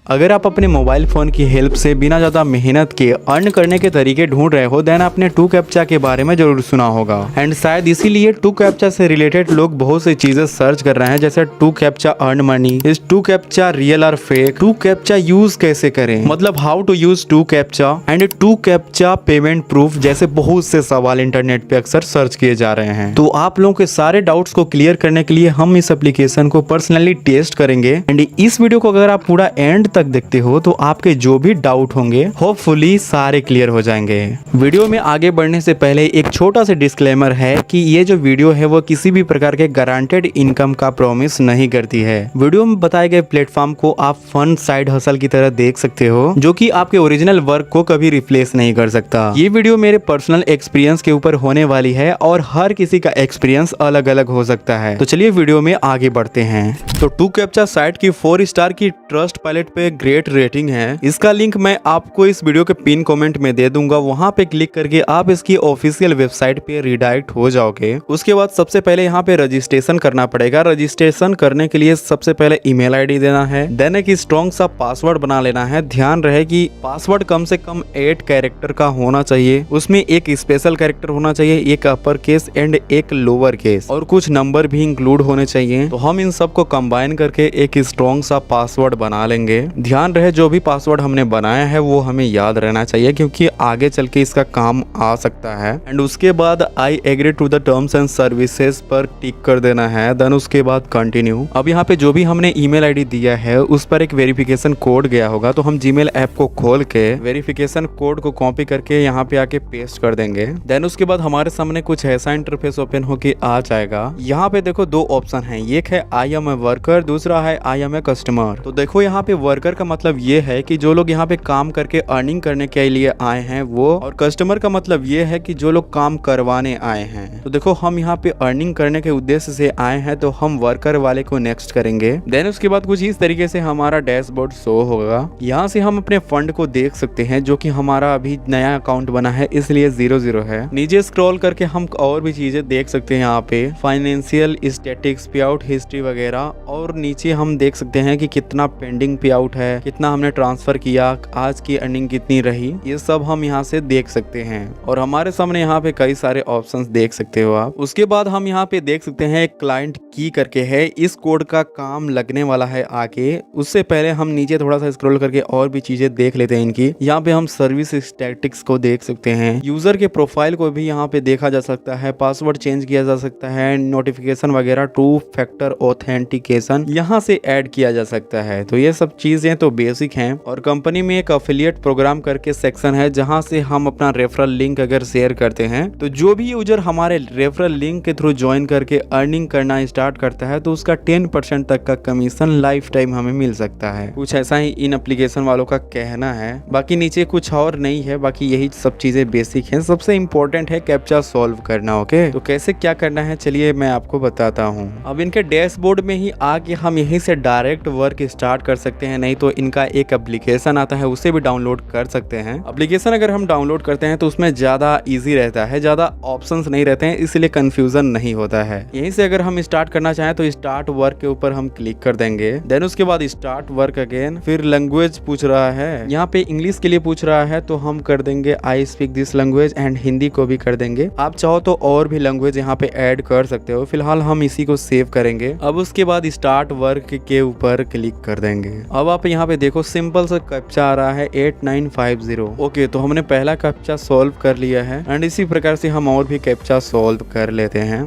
अगर आप अपने मोबाइल फोन की हेल्प से बिना ज्यादा मेहनत के अर्न करने के तरीके ढूंढ रहे हो, देन आपने टू कैप्चा के बारे में जरूर सुना होगा। एंड शायद इसीलिए टू कैप्चा से रिलेटेड लोग बहुत सी चीजें सर्च कर रहे हैं, जैसे two captcha earn money, is two captcha real और फेक, टू कैप्चा यूज कैसे करें, मतलब how to use two captcha, and two captcha payment proof, जैसे बहुत से सवाल इंटरनेट पे अक्सर सर्च किए जा रहे हैं। तो आप लोगों के सारे डाउट्स को क्लियर करने के लिए हम इस एप्लीकेशन को पर्सनली टेस्ट करेंगे। एंड इस वीडियो को अगर आप पूरा एंड तक देखते हो तो आपके जो भी डाउट होंगे होपफुली सारे क्लियर हो जाएंगे। वीडियो में आगे बढ़ने से पहले एक छोटा सा डिस्क्लेमर है कि ये जो वीडियो है वो किसी भी प्रकार के गारंटेड इनकम का प्रॉमिस नहीं करती है। वीडियो में बताए गए प्लेटफॉर्म को आप फन साइड हसल की तरह देख सकते हो, जो कि आपके ओरिजिनल वर्क को कभी रिप्लेस नहीं कर सकता। ये वीडियो मेरे पर्सनल एक्सपीरियंस के ऊपर होने वाली है और हर किसी का एक्सपीरियंस अलग अलग हो सकता है। तो चलिए वीडियो में आगे बढ़ते हैं। तो टू कैप्चा साइट की 4 स्टार की ट्रस्ट पायलट पे ग्रेट रेटिंग है। इसका लिंक मैं आपको इस वीडियो के पिन कमेंट में दे दूंगा, वहां पे क्लिक करके आप इसकी ऑफिशियल वेबसाइट पे रिडायरेक्ट हो जाओगे। उसके बाद सबसे पहले यहाँ पे रजिस्ट्रेशन करना पड़ेगा। रजिस्ट्रेशन करने के लिए सबसे पहले ईमेल आईडी देना है, देन एक स्ट्रॉन्ग सा पासवर्ड बना लेना है। ध्यान रहे कि पासवर्ड कम से कम 8 कैरेक्टर का होना चाहिए, उसमें एक स्पेशल कैरेक्टर होना चाहिए, एक अपर केस एंड एक लोअर केस, और कुछ नंबर भी इंक्लूड होने चाहिए। तो हम इन सबको कंबाइन करके एक स्ट्रॉन्ग सा पासवर्ड बना लेंगे। ध्यान रहे जो भी पासवर्ड हमने बनाया है वो हमें याद रहना चाहिए, क्योंकि आगे चल के इसका काम आ सकता है। एंड उसके बाद I agree to the terms and services पर टिक कर देना है, देन उसके बाद कंटिन्यू। अब यहाँ पे जो भी हमने ईमेल आईडी दिया है उस पर एक वेरिफिकेशन कोड गया होगा, तो हम जीमेल ऐप को खोल के वेरिफिकेशन कोड को कॉपी करके यहाँ पे आके पेस्ट कर देंगे। देन उसके बाद हमारे सामने कुछ ऐसा इंटरफेस ओपन होके आ जाएगा। यहाँ पे देखो 2 ऑप्शन है, एक है आई एम ए वर्कर, दूसरा है आई एम ए कस्टमर। तो देखो यहाँ पे वर्कर का मतलब ये है कि जो लोग यहाँ पे काम करके अर्निंग करने के लिए आए हैं वो, और कस्टमर का मतलब ये है कि जो लोग काम करवाने आए हैं। तो देखो हम यहाँ पे अर्निंग करने के उद्देश्य से आए हैं, तो हम वर्कर वाले को नेक्स्ट करेंगे। देन उसके बाद कुछ इस तरीके से हमारा डैशबोर्ड शो होगा। यहाँ से हम अपने फंड को देख सकते हैं, जो कि हमारा अभी नया अकाउंट बना है इसलिए 00 है। नीचे स्क्रॉल करके हम और भी चीजें देख सकते हैं, यहाँ पे फाइनेंशियल स्टैटिक्स, पे आउट हिस्ट्री वगैरह, और नीचे हम देख सकते हैं कि कितना पेंडिंग पे आउट है, कितना हमने ट्रांसफर किया, आज की अर्निंग कितनी रही, ये सब हम यहाँ से देख सकते हैं। और हमारे सामने यहाँ पे कई सारे ऑप्शंस देख सकते हो आप। उसके बाद हम यहाँ पे देख सकते हैं एक क्लाइंट की करके है, इस कोड का काम लगने वाला है आगे। उससे पहले हम नीचे थोड़ा सा स्क्रॉल करके और भी चीजें देख लेते हैं इनकी। यहाँ पे हम सर्विस स्टैटिक्स को देख सकते हैं, यूजर के प्रोफाइल को भी यहाँ पे देखा जा सकता है, पासवर्ड चेंज किया जा सकता है, नोटिफिकेशन वगैरह, टू फैक्टर ऑथेंटिकेशन यहाँ से ऐड किया जा सकता है। तो ये सब चीजें तो बेसिक हैं। और कंपनी में एक अफिलिएट प्रोग्राम करके सेक्शन है, जहाँ से हम अपना रेफरल लिंक अगर शेयर करते हैं तो जो भी यूजर हमारे रेफरल लिंक के थ्रू ज्वाइन करके अर्निंग करना स्टार्ट करता है तो उसका 10% तक का कमीशन लाइफ टाइम हमें मिल सकता है। कुछ ऐसा ही इन एप्लीकेशन वालों का कहना है, बाकी नीचे कुछ और नहीं है, बाकी यही सब चीजें बेसिक हैं। सबसे इम्पोर्टेंट है कैप्चा सॉल्व करना। ओके, तो कैसे क्या करना है चलिए मैं आपको बताता हूँ। अब इनके डैशबोर्ड में ही आके हम यहीं से डायरेक्ट वर्क स्टार्ट कर सकते हैं, नहीं तो इनका एक एप्लीकेशन आता है उसे भी डाउनलोड कर सकते हैं। एप्लीकेशन अगर हम डाउनलोड करते हैं तो उसमें ज्यादा इजी रहता है, ज्यादा ऑप्शंस नहीं रहते हैं, इसलिए कंफ्यूजन नहीं होता है। यहीं से अगर हम स्टार्ट करना चाहें तो स्टार्ट वर्क के ऊपर हम क्लिक कर देंगे। देन उसके बाद स्टार्ट वर्क अगेन, फिर लैंग्वेज पूछ रहा है, यहाँ पे इंग्लिश के लिए पूछ रहा है तो हम कर देंगे I speak this language, and Hindi को भी कर देंगे। आप चाहो तो और भी लैंग्वेज यहाँ पे ऐड कर सकते हो, फिलहाल हम इसी को सेव करेंगे। अब उसके बाद स्टार्ट वर्क के ऊपर क्लिक कर देंगे। अब आप यहाँ पे देखो सिंपल सा कैप्चा आ रहा है 8950। ओके, तो हमने पहला कैप्चा सॉल्व कर लिया है, एंड इसी प्रकार से हम और भी कैप्चा सॉल्व कर लेते हैं।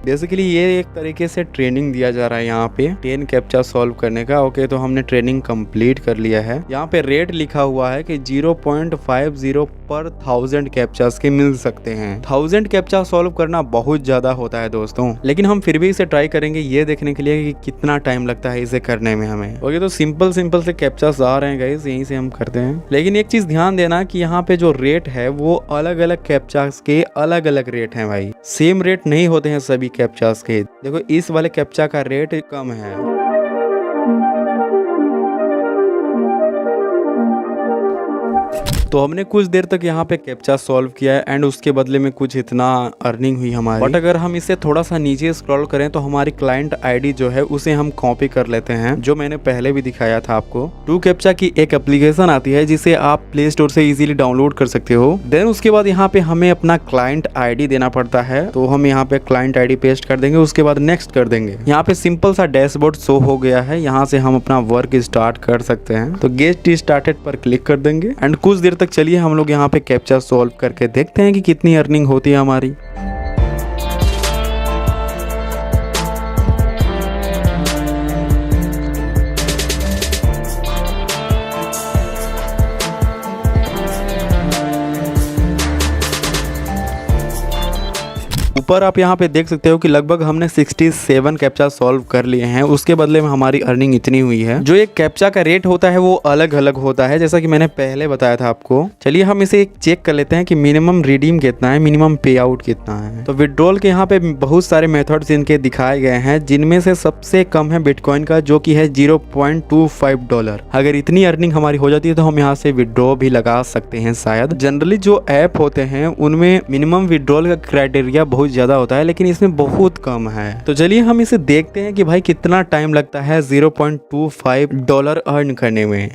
बेसिकली ये एक तरीके से ट्रेनिंग दिया जा रहा है यहाँ पे 10 कैप्चा सॉल्व करने का। ओके, तो हमने ट्रेनिंग कंप्लीट कर लिया है। यहाँ पे रेट लिखा हुआ है कि 0.50 पर 1000 कैप्चास के मिल सकते हैं। 1000 कैप्चा सॉल्व करना बहुत ज्यादा होता है दोस्तों, लेकिन हम फिर भी इसे ट्राई करेंगे ये देखने के लिए कि कितना टाइम लगता है इसे करने में हमें। ओके, तो सिंपल से कैप्चास आ रहे हैं गाइस, यहीं से हम करते हैं। लेकिन एक चीज ध्यान देना कि यहाँ पे जो रेट है वो अलग अलग कैप्चास के अलग अलग रेट है भाई, सेम रेट नहीं होते हैं सभी कैप्चास के। देखो इस वाले कैप्चा का रेट कम है। तो हमने कुछ देर तक यहाँ पे कैप्चा सॉल्व किया है एंड उसके बदले में कुछ इतना अर्निंग हुई हमारी। बट अगर हम इसे थोड़ा सा नीचे स्क्रॉल करें तो हमारी क्लाइंट आईडी जो है उसे हम कॉपी कर लेते हैं, जो मैंने पहले भी दिखाया था आपको। टू कैप्चा की एक एप्लीकेशन आती है जिसे आप प्ले स्टोर से इजीली डाउनलोड कर सकते हो। देन उसके बाद यहाँ पे हमें अपना क्लाइंट आईडी देना पड़ता है, तो हम यहाँ पे क्लाइंट आईडी पेस्ट कर देंगे, उसके बाद नेक्स्ट कर देंगे। यहाँ पे सिंपल सा डैशबोर्ड शो हो गया है, यहाँ से हम अपना वर्क स्टार्ट कर सकते हैं। तो गेट स्टार्टेड पर क्लिक कर देंगे एंड कुछ देर तक चलिए हम लोग यहाँ पे कैप्चा सॉल्व करके देखते हैं कि कितनी अर्निंग होती है हमारी। ऊपर आप यहाँ पे देख सकते हो कि लगभग हमने 67 कैप्चा सॉल्व कर लिए हैं, उसके बदले में हमारी अर्निंग इतनी हुई है। जो एक कैप्चा का रेट होता है वो अलग अलग होता है, जैसा कि मैंने पहले बताया था आपको। चलिए हम इसे एक चेक कर लेते हैं कि मिनिमम रिडीम कितना है, मिनिमम पे आउट कितना है। तो विड्रॉल के यहाँ पे बहुत सारे मेथड्स इनके दिखाए गए हैं, जिनमें से सबसे कम है बिटकॉइन का, जो कि है $0.25। अगर इतनी अर्निंग हमारी हो जाती है तो हम यहाँ से विड्रॉ भी लगा सकते हैं शायद। जनरली जो ऐप होते हैं उनमें मिनिमम विड्रॉल का क्राइटेरिया बहुत ज्यादा होता है, लेकिन इसमें बहुत कम है। तो चलिए हम इसे देखते हैं कि भाई कितना टाइम लगता है $0.25 अर्न करने में।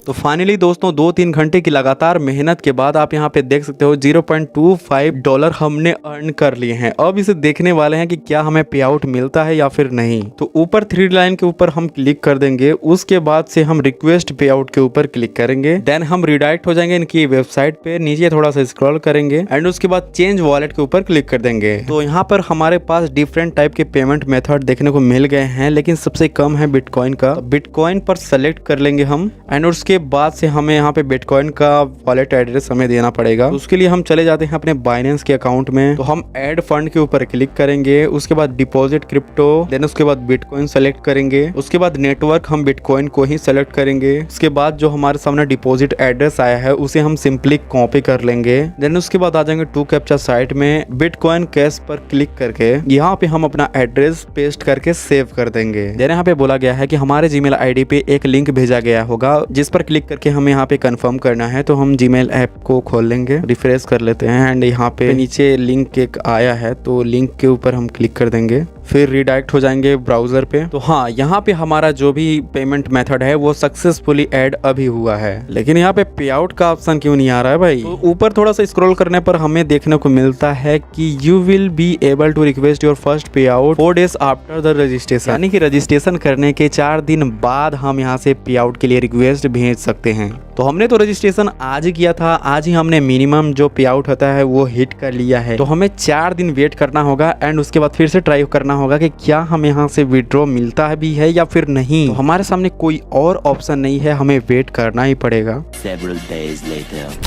तो फाइनली दोस्तों 2-3 घंटे की लगातार मेहनत के बाद आप यहाँ पे देख सकते हो $0.25 हमने अर्न कर लिए हैं। अब इसे देखने वाले हैं कि क्या हमें पे आउट मिलता है या फिर नहीं। तो ऊपर 3 लाइन के ऊपर हम क्लिक कर देंगे, उसके बाद से हम रिक्वेस्ट पे आउट के ऊपर क्लिक करेंगे। देन हम रिडायरेक्ट हो जाएंगे इनकी वेबसाइट पे, नीचे थोड़ा सा स्क्रॉल करेंगे एंड उसके बाद चेंज वॉलेट के ऊपर क्लिक कर देंगे। तो यहाँ पर हमारे पास डिफरेंट टाइप के पेमेंट मेथड देखने को मिल गए हैं, लेकिन सबसे कम है बिटकॉइन का। बिटकॉइन पर सेलेक्ट कर लेंगे हम एंड उसके बाद से हमें यहाँ पे बिटकॉइन का वॉलेट एड्रेस हमें देना पड़ेगा। तो उसके लिए हम चले जाते हैं अपने बाइनेंस के अकाउंट में। तो हम ऐड फंड के ऊपर क्लिक करेंगे, उसके बाद डिपॉजिट क्रिप्टो, देन उसके बाद बिटकॉइन सेलेक्ट करेंगे, उसके बाद नेटवर्क हम बिटकॉइन को ही सेलेक्ट करेंगे। उसके बाद जो हमारे सामने डिपॉजिट एड्रेस आया है उसे हम सिंपली कॉपी कर लेंगे। देन उसके बाद आ जाएंगे टू कैप्चा साइट में, बिटकॉइन कैश पर क्लिक करके यहाँ पे हम अपना एड्रेस पेस्ट करके सेव कर देंगे। देन यहाँ पे बोला गया है कि हमारे जीमेल आईडी पे एक लिंक भेजा गया होगा, जिस पर क्लिक करके हमें यहाँ पे कंफर्म करना है। तो हम जीमेल ऐप को खोल लेंगे, रिफ्रेश कर लेते हैं एंड यहाँ पे नीचे लिंक एक आया है, तो लिंक के ऊपर हम क्लिक कर देंगे, फिर रिडायरेक्ट हो जाएंगे ब्राउजर पे। तो हाँ, यहाँ पे हमारा जो भी पेमेंट मेथड है वो सक्सेसफुली ऐड अभी हुआ है, लेकिन यहाँ पे पे आउट का ऑप्शन क्यों नहीं आ रहा है भाई। तो ऊपर थोड़ा सा स्क्रॉल करने पर हमें देखने को मिलता है कि you will be able to request your first pay out 4 days after the registration, यानी कि रजिस्ट्रेशन करने के 4 दिन बाद हम यहाँ से पे आउट के लिए रिक्वेस्ट भेज सकते हैं। तो हमने तो रजिस्ट्रेशन आज ही किया था, आज ही हमने मिनिमम जो पे आउट होता है वो हिट कर लिया है। तो हमें 4 दिन वेट करना होगा एंड उसके बाद फिर से ट्राई करना होगा कि क्या हमें यहाँ से विड्रॉ मिलता है भी है या फिर नहीं। तो हमारे सामने कोई और ऑप्शन नहीं है, हमें वेट करना ही पड़ेगा।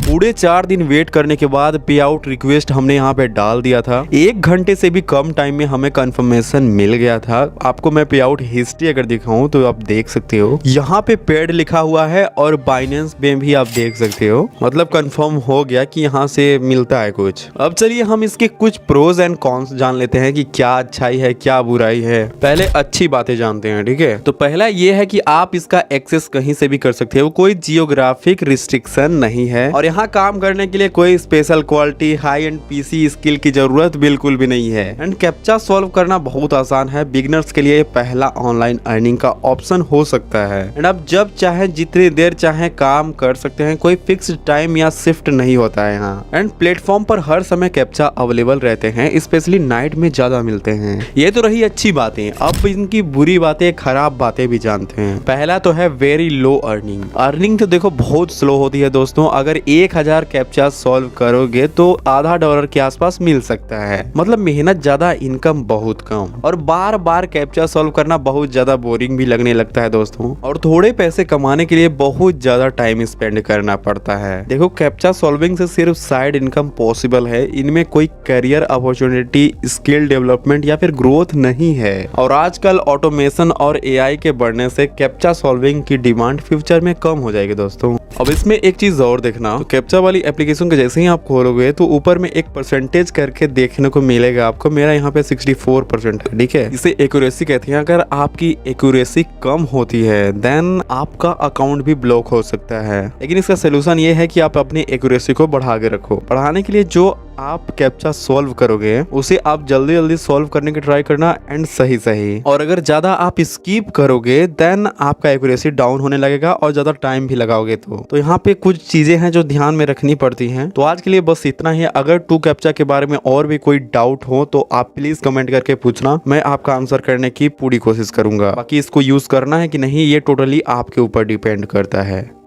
पूरे 4 दिन वेट करने के बाद पे आउट रिक्वेस्ट हमने यहाँ पे डाल दिया था। 1 घंटे से भी कम टाइम में हमें कंफर्मेशन मिल गया था। आपको मैं पे आउट हिस्ट्री अगर दिखाऊं तो आप देख सकते हो, यहाँ पे पेड लिखा हुआ है और बाइनेंस में भी आप देख सकते हो, मतलब कंफर्म हो गया कि यहाँ से मिलता है कुछ। अब चलिए हम इसके कुछ प्रोज एंड कॉन्स जान लेते हैं कि क्या अच्छाई है क्या बुराई है। पहले अच्छी बातें जानते हैं, ठीक है। तो पहला ये है कि आप इसका एक्सेस कहीं से भी कर सकते हो, कोई जियोग्राफिक रिस्ट्रिक्शन नहीं है और यहाँ काम करने के लिए कोई special quality high and PC skill की जरूरत बिल्कुल भी नहीं है। एंड कैप्चा सॉल्व करना बहुत आसान है, बिगिनर्स के लिए पहला ऑनलाइन अर्निंग का ऑप्शन हो सकता है। एंड आप जब चाहे जितनी देर चाहे काम कर सकते हैं, कोई फिक्स टाइम या शिफ्ट नहीं होता है यहाँ। एंड प्लेटफॉर्म पर हर समय कैप्चा अवेलेबल रहते हैं, स्पेशली नाइट में ज्यादा मिलते हैं। ये तो रही अच्छी बातें, अब इनकी बुरी बातें खराब बातें भी जानते हैं। पहला तो है वेरी लो अर्निंग। अर्निंग तो देखो बहुत स्लो होती है दोस्तों। अगर 1000 कैप्चा सॉल्व करोगे तो $0.50 के आसपास मिल सकता है, मतलब मेहनत ज्यादा इनकम बहुत कम। और बार बार कैप्चा सॉल्व करना बहुत ज्यादा बोरिंग भी लगने लगता है दोस्तों। और थोड़े पैसे कमाने के लिए बहुत ज्यादा टाइम स्पेंड करना पड़ता है। देखो कैप्चा सॉल्विंग से सिर्फ साइड इनकम पॉसिबल है, इनमें कोई करियर अपॉर्चुनिटी, स्किल डेवलपमेंट या फिर ग्रोथ नहीं है। और आजकल ऑटोमेशन और एआई के बढ़ने से कैप्चा सॉल्विंग की डिमांड फ्यूचर में कम हो जाएगी दोस्तों। अब इसमें एक चीज और देखना, तो कैप्चा वाली एप्लीकेशन के जैसे ही आप खोलोगे तो ऊपर में एक परसेंटेज करके देखने को मिलेगा आपको। मेरा यहाँ पे 64% है, ठीक है। इसे एक्यूरेसी कहते हैं। अगर आपकी एक्यूरेसी कम होती है देन आपका अकाउंट भी ब्लॉक हो सकता है। लेकिन इसका सोल्यूशन ये है कि आप अपनी एक्यूरेसी को बढ़ा के रखो। बढ़ाने के लिए जो आप कैप्चा सॉल्व करोगे उसे आप जल्दी जल्दी सॉल्व करने की ट्राई करना एंड सही। और अगर ज्यादा आप स्किप करोगे देन आपका एक्यूरेसी डाउन होने लगेगा और ज्यादा टाइम भी लगाओगे। तो यहाँ पे कुछ चीजें हैं जो ध्यान में रखनी पड़ती हैं। तो आज के लिए बस इतना ही। अगर टू कैप्चा के बारे में और भी कोई डाउट हो तो आप प्लीज कमेंट करके पूछना, मैं आपका आंसर करने की पूरी कोशिश करूंगा। बाकी इसको यूज करना है कि नहीं ये टोटली आपके ऊपर डिपेंड करता है।